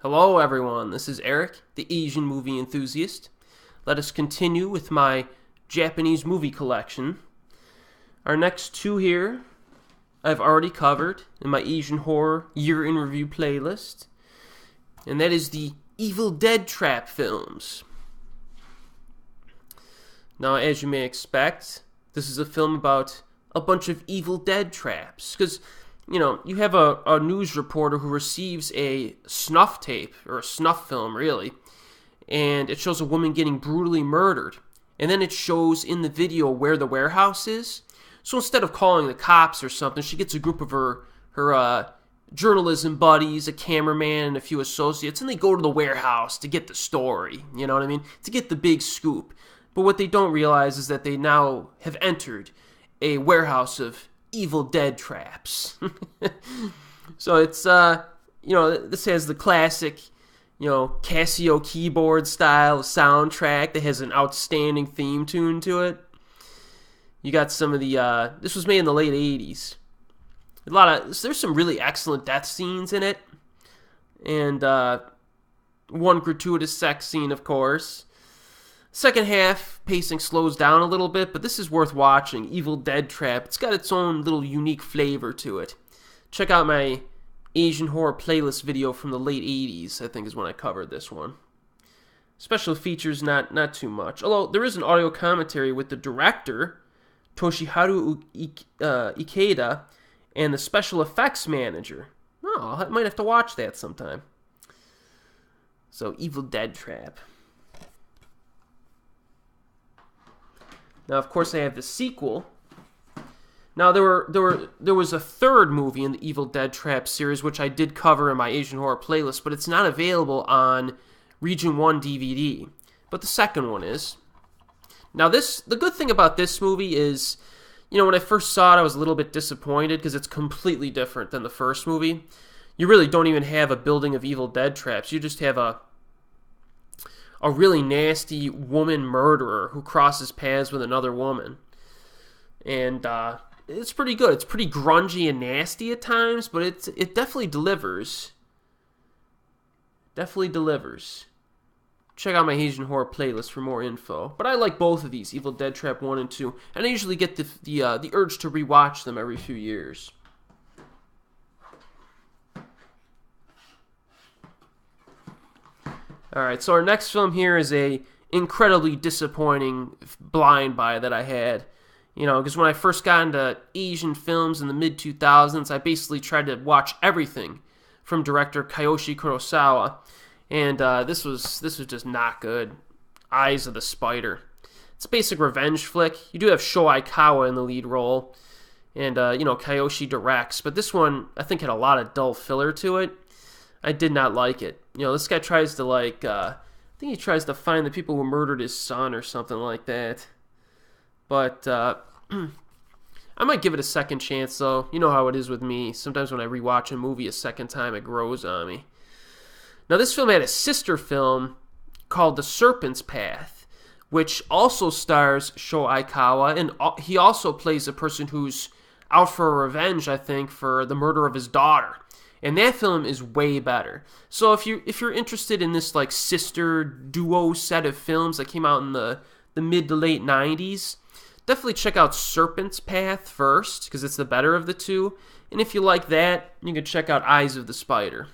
Hello everyone, this is Erik, the Asian movie enthusiast. Let us continue with my Japanese movie collection. Our next two here I've already covered in my Asian horror year in review playlist, and that is the Evil Dead trap films. Now, as you may expect, this is a film about a bunch of Evil Dead traps, because you have a news reporter who receives a snuff tape, or a snuff film, really, and it shows a woman getting brutally murdered. And then it shows in the video where the warehouse is. So instead of calling the cops or something, she gets a group of her journalism buddies, a cameraman, and a few associates, and they go to the warehouse to get the story, you know what I mean? To get the big scoop. But what they don't realize is that they now have entered a warehouse of Evil Dead traps. So it's, this has the classic, Casio keyboard style soundtrack that has an outstanding theme tune to it. You got some of the, this was made in the late 80s. There's some really excellent death scenes in it. And, one gratuitous sex scene, of course. Second half, pacing slows down a little bit, but this is worth watching. Evil Dead Trap. It's got its own little unique flavor to it. Check out my Asian horror playlist video from the late 80s, I think is when I covered this one. Special features, not too much. Although, there is an audio commentary with the director, Toshiharu Ikeda, and the special effects manager. Oh, I might have to watch that sometime. So, Evil Dead Trap. Now, of course, I have the sequel. Now, there was a third movie in the Evil Dead Trap series, which I did cover in my Asian horror playlist, but it's not available on Region 1 DVD. But the second one is. Now, the good thing about this movie is, when I first saw it, I was a little bit disappointed because it's completely different than the first movie. You really don't even have a building of Evil Dead traps. You just have a really nasty woman murderer who crosses paths with another woman. And it's pretty good. It's pretty grungy and nasty at times, but it definitely delivers. Definitely delivers. Check out my Asian horror playlist for more info. But I like both of these, Evil Dead Trap 1 and 2, and I usually get the urge to rewatch them every few years. Alright, so our next film here is a incredibly disappointing blind buy that I had. Because when I first got into Asian films in the mid-2000s, I basically tried to watch everything from director Kiyoshi Kurosawa. And this was just not good. Eyes of the Spider. It's a basic revenge flick. You do have Sho Aikawa in the lead role. And, Kiyoshi directs. But this one, I think, had a lot of dull filler to it. I did not like it. This guy tries to, I think he tries to find the people who murdered his son or something like that. But, I might give it a second chance, though. You know how it is with me. Sometimes when I rewatch a movie a second time, it grows on me. Now, this film had a sister film called The Serpent's Path, which also stars Sho Aikawa, and he also plays a person who's out for revenge, I think, for the murder of his daughter. And that film is way better. So if you're interested in this sister duo set of films that came out in the mid to late 90s, definitely check out Serpent's Path first, because it's the better of the two. And if you like that, you can check out Eyes of the Spider.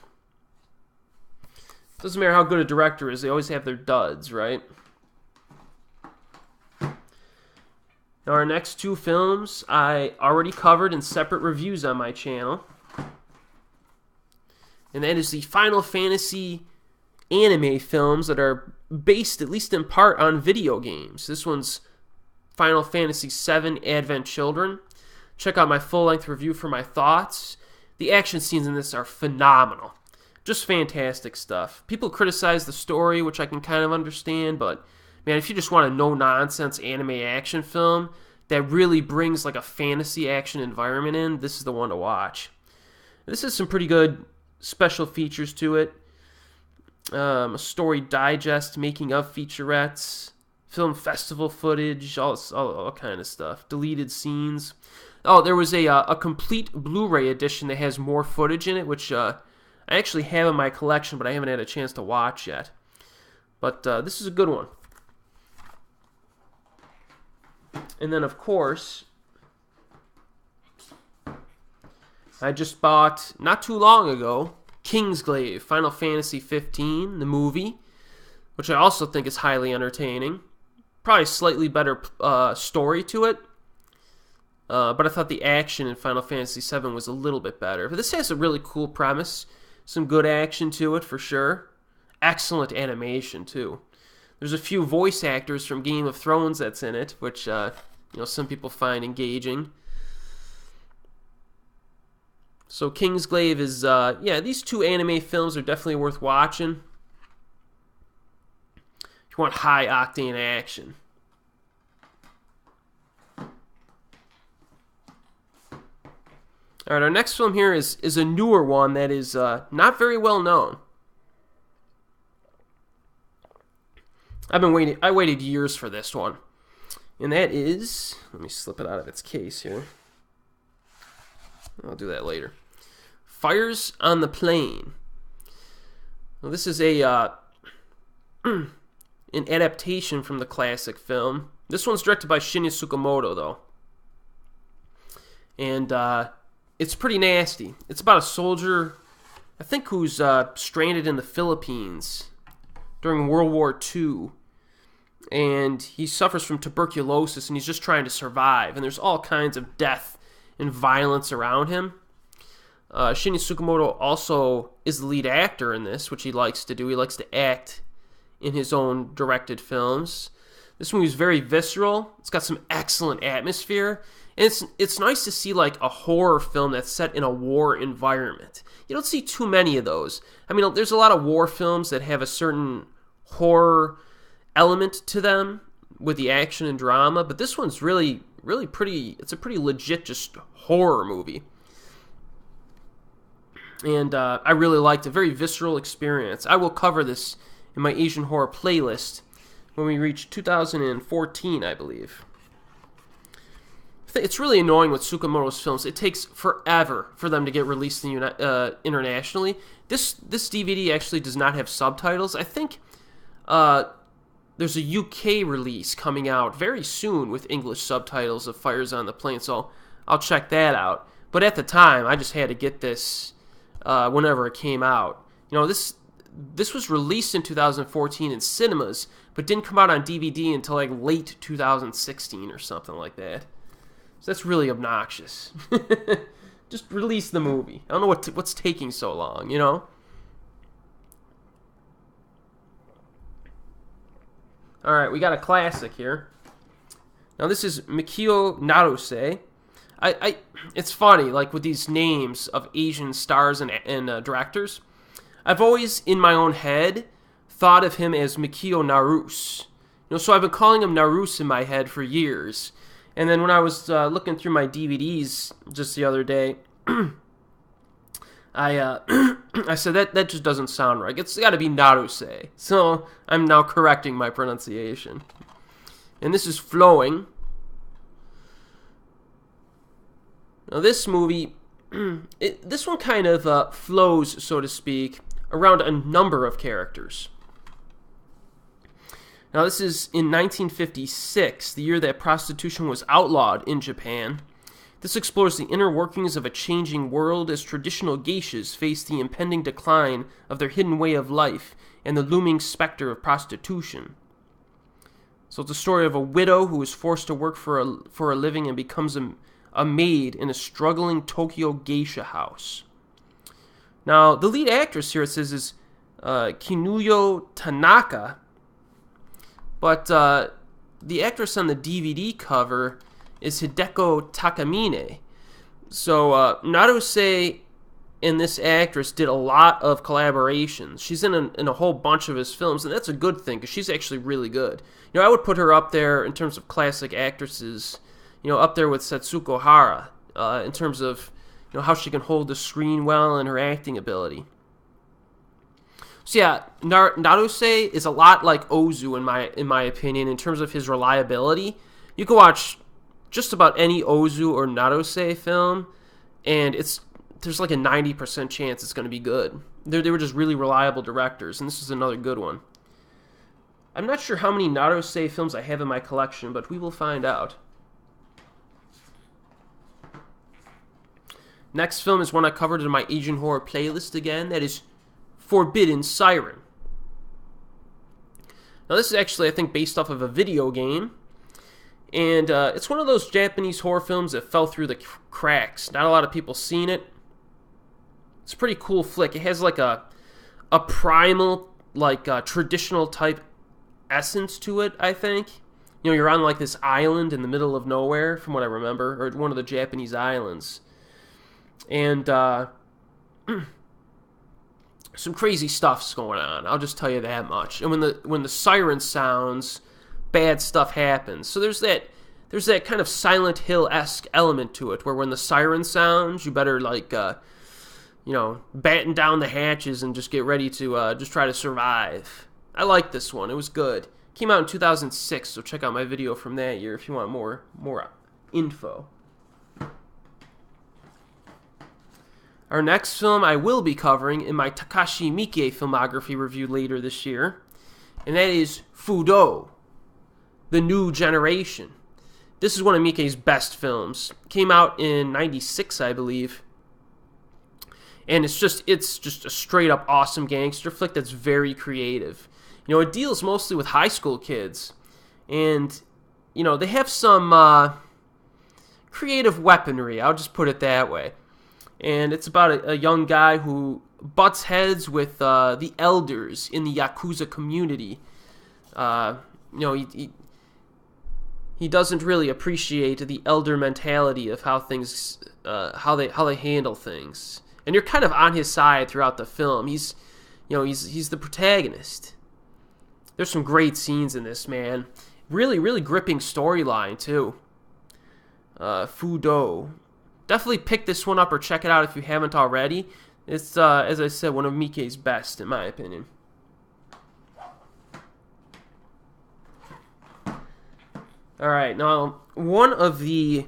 Doesn't matter how good a director is, they always have their duds, right? Now, our next two films I already covered in separate reviews on my channel. And that is the Final Fantasy anime films that are based, at least in part, on video games. This one's Final Fantasy VII Advent Children. Check out my full-length review for my thoughts. The action scenes in this are phenomenal. Just fantastic stuff. People criticize the story, which I can kind of understand, but, man, if you just want a no-nonsense anime action film that really brings, a fantasy action environment in, this is the one to watch. This has some pretty good special features to it. A story digest, making of featurettes, film festival footage, all kind of stuff. Deleted scenes. Oh, there was a complete Blu-ray edition that has more footage in it, which I I actually have in my collection, but I haven't had a chance to watch yet. But this is a good one. And then, of course, I just bought, not too long ago, Kingsglaive, Final Fantasy 15, the movie, which I also think is highly entertaining. Probably slightly better story to it. But I thought the action in Final Fantasy 7 was a little bit better. But this has a really cool premise. Some good action to it, for sure. Excellent animation, too. There's a few voice actors from Game of Thrones that's in it, which some people find engaging. So Kingsglaive is, these two anime films are definitely worth watching. If you want high-octane action. All right, our next film here is a newer one that is not very well known. I waited years for this one. And that is, let me slip it out of its case here. I'll do that later. Fires on the Plain. Well, this is an adaptation from the classic film. This one's directed by Shinya Tsukamoto, though. And it's pretty nasty. It's about a soldier, I think, who's stranded in the Philippines during World War II. And he suffers from tuberculosis, and he's just trying to survive. And there's all kinds of death and violence around him. Shinya Tsukamoto also is the lead actor in this, which he likes to do. He likes to act in his own directed films. This movie is very visceral. It's got some excellent atmosphere. And it's nice to see like a horror film that's set in a war environment. You don't see too many of those. I mean, there's a lot of war films that have a certain horror element to them with the action and drama, but this one's really pretty. It's a pretty legit just horror movie. And I really liked it. Very visceral experience. I will cover this in my Asian horror playlist when we reach 2014, I believe. It's really annoying with Tsukamoto's films. It takes forever for them to get released internationally. This DVD actually does not have subtitles. I think there's a UK release coming out very soon with English subtitles of Fires on the Plain, so I'll check that out. But at the time, I just had to get this whenever it came out. You know, this was released in 2014 in cinemas, but didn't come out on DVD until like late 2016 or something like that. So that's really obnoxious. Just release the movie. I don't know what's taking so long, you know? Alright, we got a classic here. Now this is Mikio Naruse. It's funny, like with these names of Asian stars and directors. I've always, in my own head, thought of him as Mikio Naruse. You know, so I've been calling him Naruse in my head for years. And then when I was looking through my DVDs just the other day, I said that just doesn't sound right. It's got to be Naruse. So I'm now correcting my pronunciation. And this is Flowing. Now this movie, this one kind of flows, so to speak, around a number of characters. Now this is in 1956, the year that prostitution was outlawed in Japan. This explores the inner workings of a changing world as traditional geishas face the impending decline of their hidden way of life and the looming specter of prostitution. So it's a story of a widow who is forced to work for a living and becomes a maid in a struggling Tokyo geisha house. Now, the lead actress here, it says, is Kinuyo Tanaka, but the actress on the DVD cover is Hideko Takamine. So Naruse and this actress did a lot of collaborations. She's in a whole bunch of his films, and that's a good thing, because she's actually really good. You know, I would put her up there in terms of classic actresses, you know, up there with Setsuko Hara, in terms of, you know, how she can hold the screen well and her acting ability. So yeah, Naruse is a lot like Ozu in my opinion in terms of his reliability. You can watch just about any Ozu or Naruse film, and there's like a 90% chance it's going to be good. They were just really reliable directors, and this is another good one. I'm not sure how many Naruse films I have in my collection, but we will find out. Next film is one I covered in my Asian horror playlist again. That is Forbidden Siren. Now this is actually, I think, based off of a video game. And it's one of those Japanese horror films that fell through the cracks. Not a lot of people seen it. It's a pretty cool flick. It has like a primal, like traditional type essence to it, I think. You know, you're on like this island in the middle of nowhere, from what I remember, or one of the Japanese islands. And some crazy stuff's going on. I'll just tell you that much. And when the siren sounds, bad stuff happens. So there's that kind of Silent Hill-esque element to it, where when the siren sounds, you better like batten down the hatches and just get ready to just try to survive. I like this one. It was good. Came out in 2006, so check out my video from that year if you want more info. Our next film I will be covering in my Takashi Miike filmography review later this year, and that is Fudoh, The New Generation. This is one of Miike's best films. Came out in 96, I believe. And it's just a straight up awesome gangster flick that's very creative. You know, it deals mostly with high school kids. And, you know, they have some creative weaponry. I'll just put it that way. And it's about a young guy who butts heads with the elders in the Yakuza community. He doesn't really appreciate the elder mentality of how things, how they handle things. And you're kind of on his side throughout the film. He's the protagonist. There's some great scenes in this, man. Really, really gripping storyline too. Fudoh. Definitely pick this one up or check it out if you haven't already. It's, as I said, one of Miike's best, in my opinion. Alright, now, one of the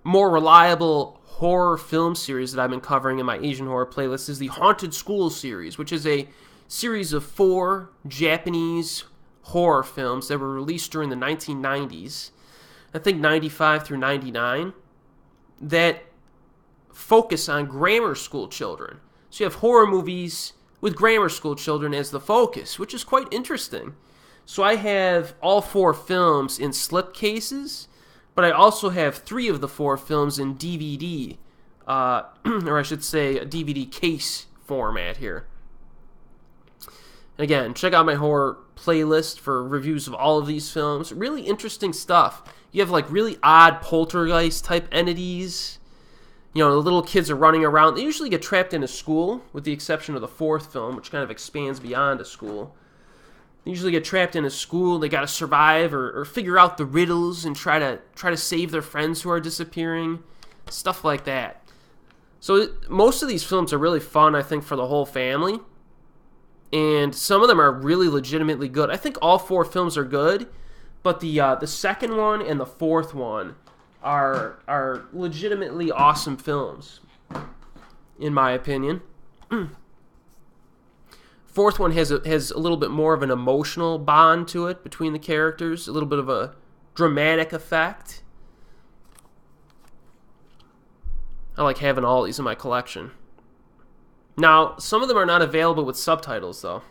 more reliable horror film series that I've been covering in my Asian horror playlist is the Haunted School series, which is a series of 4 Japanese horror films that were released during the 1990s. I think 95 through 99. That focus on grammar school children. So you have horror movies with grammar school children as the focus, which is quite interesting. So I have all 4 films in slipcases, but I also have 3 of the 4 films in DVD, or I should say a DVD case format here. Again, check out my horror playlist for reviews of all of these films. Really interesting stuff. You have like really odd poltergeist type entities. You know, the little kids are running around. They usually get trapped in a school, with the exception of the 4th film, which kind of expands beyond a school. They usually get trapped in a school. They got to survive or figure out the riddles and try to save their friends who are disappearing. Stuff like that. So most of these films are really fun, I think, for the whole family. And some of them are really legitimately good. I think all 4 films are good, but the second one and the 4th one are legitimately awesome films, in my opinion. 4th one has a little bit more of an emotional bond to it between the characters, a little bit of a dramatic effect. I like having all these in my collection. Now, some of them are not available with subtitles, though.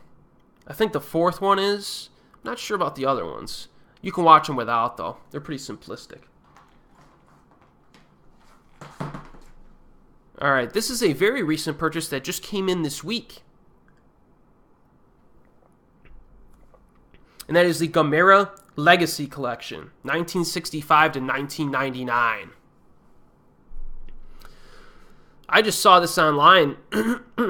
I think the 4th one is. I'm not sure about the other ones. You can watch them without, though. They're pretty simplistic. Alright, this is a very recent purchase that just came in this week. And that is the Gamera Legacy Collection, 1965 to 1999. I just saw this online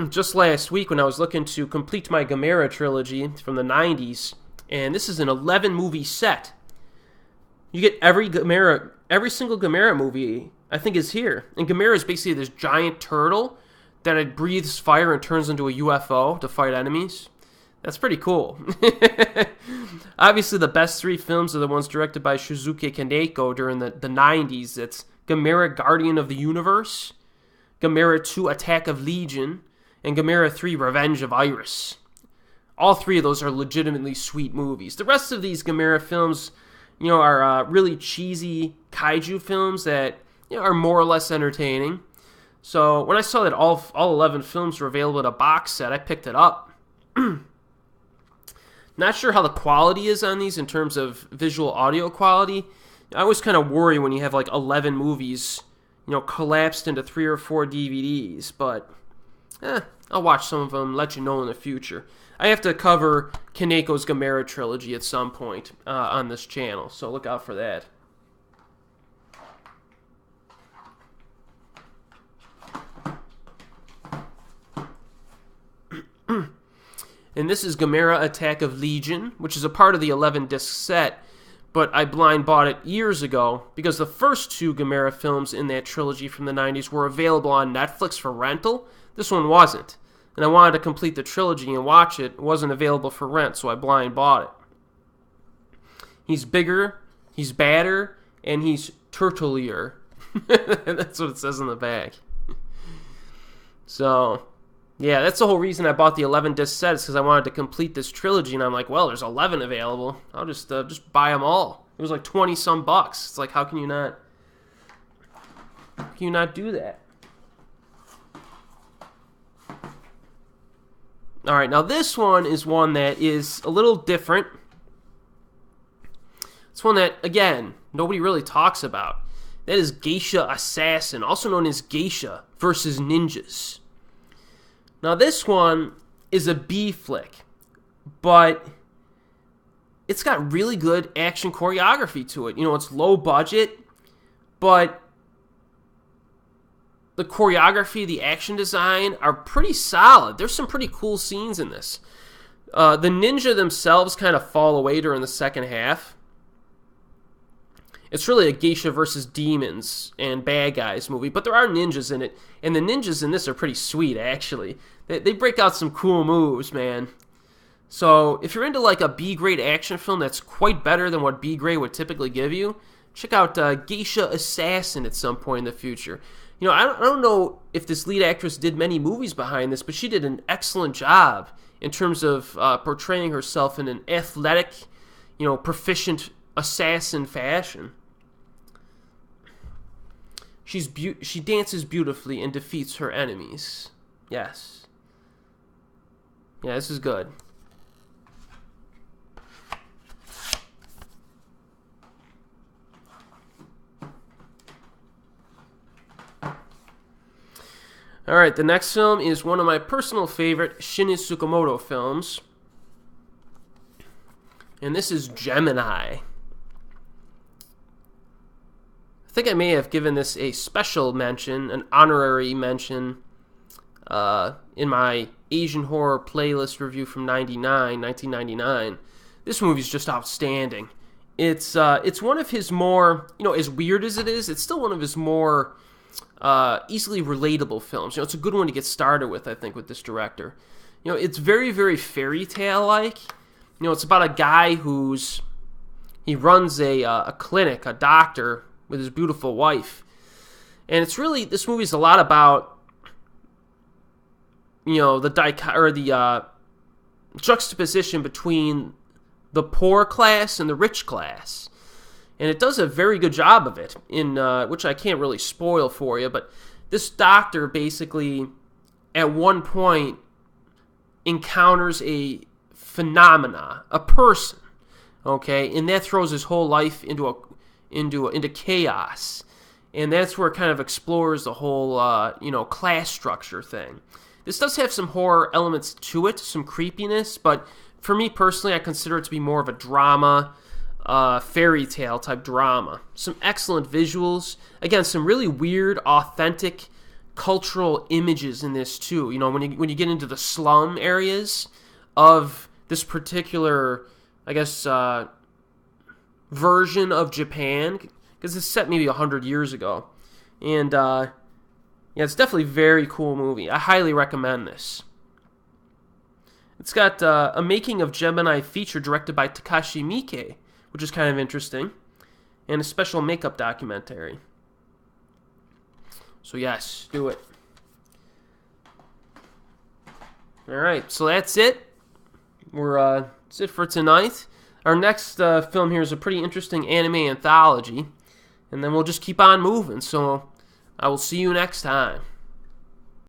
just last week when I was looking to complete my Gamera trilogy from the 90s. And this is an 11-movie set. You get every single Gamera movie, I think, is here. And Gamera is basically this giant turtle that it breathes fire and turns into a UFO to fight enemies. That's pretty cool. Obviously, the best 3 films are the ones directed by Shusuke Kaneko during the 90s. It's Gamera Guardian of the Universe, Gamera 2 Attack of Legion, and Gamera 3 Revenge of Iris. All three of those are legitimately sweet movies. The rest of these Gamera films, are really cheesy kaiju films that are more or less entertaining. So when I saw that all 11 films were available in a box set, I picked it up. Not sure how the quality is on these in terms of visual audio quality. I always kind of worry when you have like 11 movies, collapsed into 3 or 4 DVDs. But I'll watch some of them, let you know in the future. I have to cover Kaneko's Gamera trilogy at some point on this channel, so look out for that. And this is Gamera Attack of Legion, which is a part of the 11-disc set, but I blind bought it years ago because the first 2 Gamera films in that trilogy from the 90s were available on Netflix for rental. This one wasn't. And I wanted to complete the trilogy and watch it. It wasn't available for rent, so I blind bought it. He's bigger, he's badder, and he's turtlier. That's what it says on the back. So, yeah, that's the whole reason I bought the 11-disc set, is because I wanted to complete this trilogy, and I'm like, well, there's 11 available. I'll just buy them all. It was like 20-some bucks. It's like, how can you not do that? All right, now this one is one that is a little different. It's one that, again, nobody really talks about. That is Geisha Assassin, also known as Geisha versus Ninjas. Now this one is a B flick, but it's got really good action choreography to it. It's low budget, but the choreography, the action design are pretty solid. There's some pretty cool scenes in this. The ninja themselves kind of fall away during the second half. It's really a geisha versus demons and bad guys movie, but there are ninjas in it, and the ninjas in this are pretty sweet, actually. They break out some cool moves, man. So if you're into like a B-grade action film that's quite better than what B-grade would typically give you, check out Geisha Assassin at some point in the future. I don't know if this lead actress did many movies behind this, but she did an excellent job in terms of portraying herself in an athletic, proficient assassin fashion. She dances beautifully and defeats her enemies. Yes. Yeah, this is good. Alright, the next film is one of my personal favorite Shinichi Tsukamoto films. And this is Gemini. I think I may have given this a special mention, an honorary mention, in my Asian horror playlist review from 1999. This movie is just outstanding. It's one of his more, as weird as it is, it's still one of his more easily relatable films. It's a good one to get started with, I think, with this director. It's very, very fairy tale-like. It's about a guy he runs a clinic, a doctor, with his beautiful wife. And it's really, this movie's a lot about, the juxtaposition between the poor class and the rich class. And it does a very good job of it, in which I can't really spoil for you, but this doctor basically, at one point, encounters a phenomena, a person, okay? And that throws his whole life into chaos. And that's where it kind of explores the whole, class structure thing. This does have some horror elements to it, some creepiness, but for me personally, I consider it to be more of a drama, fairy tale type drama. Some excellent visuals. Again, some really weird, authentic, cultural images in this too. When you get into the slum areas of this particular, I guess, version of Japan, because it's set maybe 100 years ago. And, it's definitely a very cool movie. I highly recommend this. It's got a making of Gemini feature directed by Takashi Miike, which is kind of interesting, and a special makeup documentary. So yes, do it. All right, so that's it. That's it for tonight. Our next film here is a pretty interesting anime anthology, and then we'll just keep on moving. So I will see you next time.